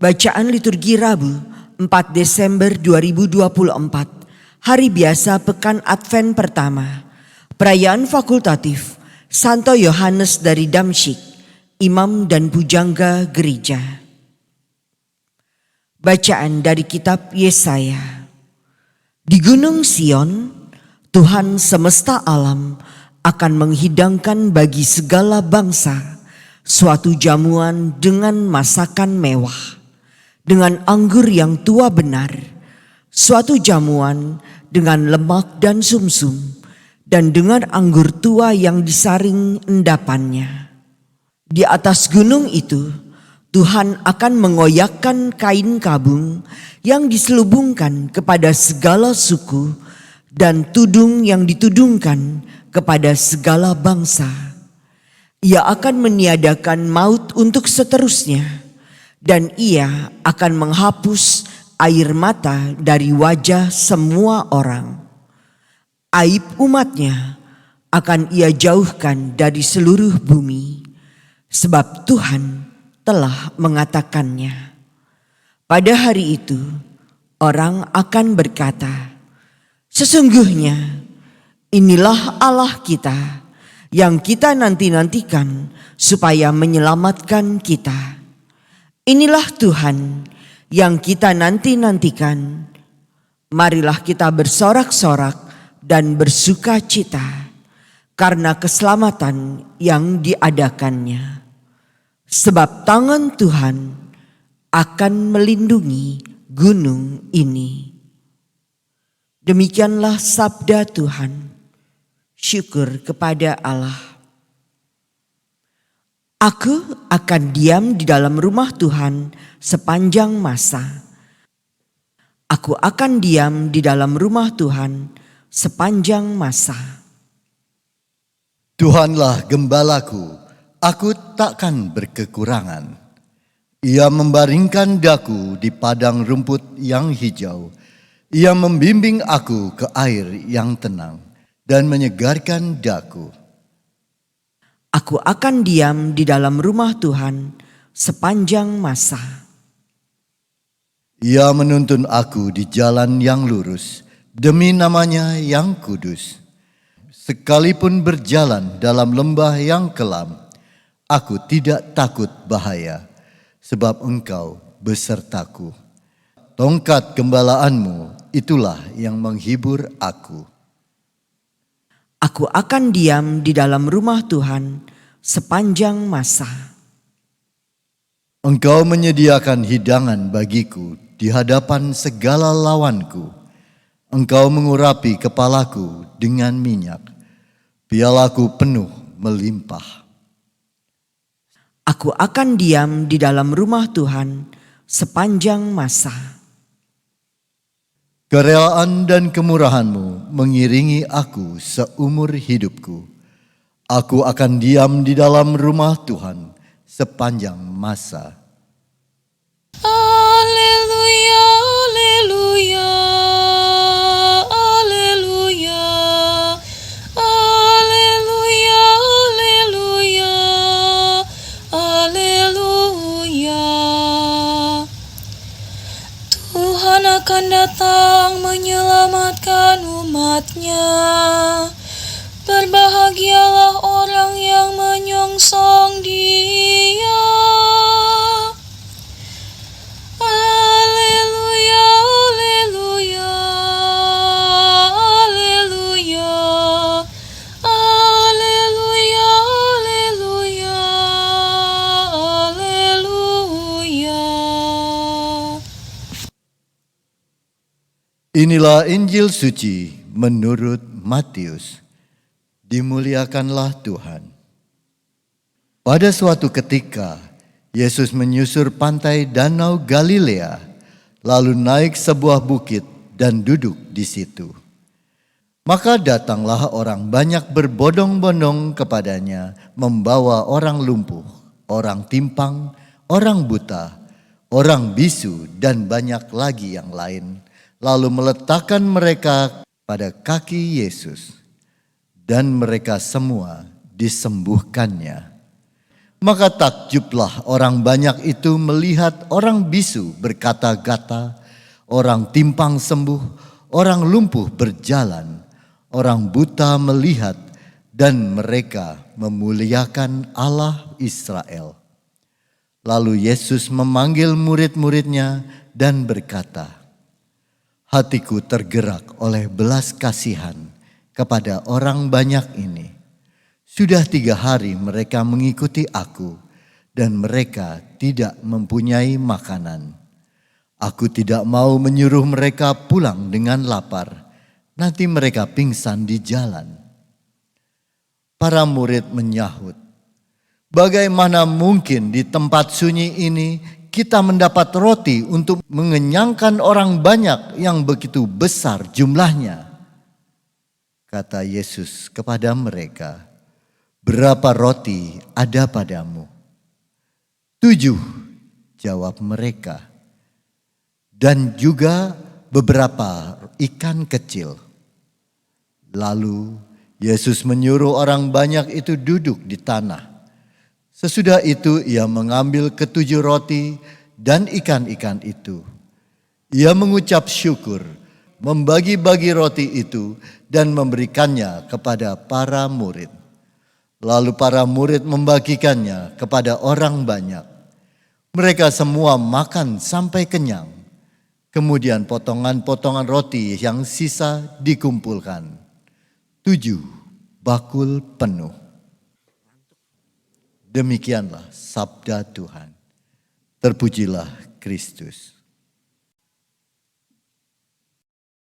Bacaan liturgi Rabu 4 Desember 2024, hari biasa pekan Advent pertama. Perayaan fakultatif Santo Yohanes dari Damsyik, imam dan pujangga gereja. Bacaan dari kitab Yesaya. Di Gunung Sion, Tuhan semesta alam akan menghidangkan bagi segala bangsa suatu jamuan dengan masakan mewah, dengan anggur yang tua benar, suatu jamuan dengan lemak dan sumsum, dan dengan anggur tua yang disaring endapannya. Di atas gunung itu, Tuhan akan mengoyakkan kain kabung yang diselubungkan kepada segala suku dan tudung yang ditudungkan kepada segala bangsa. Ia akan meniadakan maut untuk seterusnya, dan ia akan menghapus air mata dari wajah semua orang. Aib umatnya akan ia jauhkan dari seluruh bumi, sebab Tuhan telah mengatakannya. Pada hari itu, orang akan berkata, "Sesungguhnya inilah Allah kita yang kita nanti-nantikan supaya menyelamatkan kita. Inilah Tuhan yang kita nanti-nantikan. Marilah kita bersorak-sorak dan bersuka cita karena keselamatan yang diadakannya. Sebab tangan Tuhan akan melindungi gunung ini." Demikianlah sabda Tuhan. Syukur kepada Allah. Aku akan diam di dalam rumah Tuhan sepanjang masa. Aku akan diam di dalam rumah Tuhan sepanjang masa. Tuhanlah gembalaku, aku takkan berkekurangan. Ia membaringkan daku di padang rumput yang hijau. Ia membimbing aku ke air yang tenang dan menyegarkan daku. Aku akan diam di dalam rumah Tuhan sepanjang masa. Ia menuntun aku di jalan yang lurus demi namanya yang kudus. Sekalipun berjalan dalam lembah yang kelam, aku tidak takut bahaya, sebab Engkau besertaku. Tongkat gembalaanmu itulah yang menghibur aku. Aku akan diam di dalam rumah Tuhan sepanjang masa. Engkau menyediakan hidangan bagiku di hadapan segala lawanku. Engkau mengurapi kepalaku dengan minyak. Pialaku penuh melimpah. Aku akan diam di dalam rumah Tuhan sepanjang masa. Kerelaan dan kemurahan-Mu mengiringi aku seumur hidupku. Aku akan diam di dalam rumah Tuhan sepanjang masa. Haleluya, haleluya, haleluya, haleluya, haleluya, haleluya. Tuhan akan datang menyelamatkan umat-Nya. Berbahagialah orang yang menyongsong Dia. Haleluya, haleluya, haleluya, haleluya, haleluya, haleluya. Inilah Injil suci menurut Matius. Dimuliakanlah Tuhan. Pada suatu ketika, Yesus menyusur pantai Danau Galilea, lalu naik sebuah bukit dan duduk di situ. Maka datanglah orang banyak berbondong-bondong kepadanya, membawa orang lumpuh, orang timpang, orang buta, orang bisu, dan banyak lagi yang lain, lalu meletakkan mereka pada kaki Yesus, dan mereka semua disembuhkannya. Maka takjublah orang banyak itu melihat orang bisu berkata-kata, orang timpang sembuh, orang lumpuh berjalan, orang buta melihat, dan mereka memuliakan Allah Israel. Lalu Yesus memanggil murid-muridnya dan berkata, "Hatiku tergerak oleh belas kasihan kepada orang banyak ini. Sudah 3 hari mereka mengikuti aku dan mereka tidak mempunyai makanan. Aku tidak mau menyuruh mereka pulang dengan lapar, nanti mereka pingsan di jalan." Para murid menyahut, "Bagaimana mungkin di tempat sunyi ini kita mendapat roti untuk mengenyangkan orang banyak yang begitu besar jumlahnya?" Kata Yesus kepada mereka, "Berapa roti ada padamu?" 7, jawab mereka. "Dan juga beberapa ikan kecil." Lalu Yesus menyuruh orang banyak itu duduk di tanah. Sesudah itu ia mengambil ke-7 roti dan ikan-ikan itu. Ia mengucap syukur, membagi-bagi roti itu dan memberikannya kepada para murid. Lalu para murid membagikannya kepada orang banyak. Mereka semua makan sampai kenyang. Kemudian potongan-potongan roti yang sisa dikumpulkan. 7 bakul penuh. Demikianlah sabda Tuhan. Terpujilah Kristus.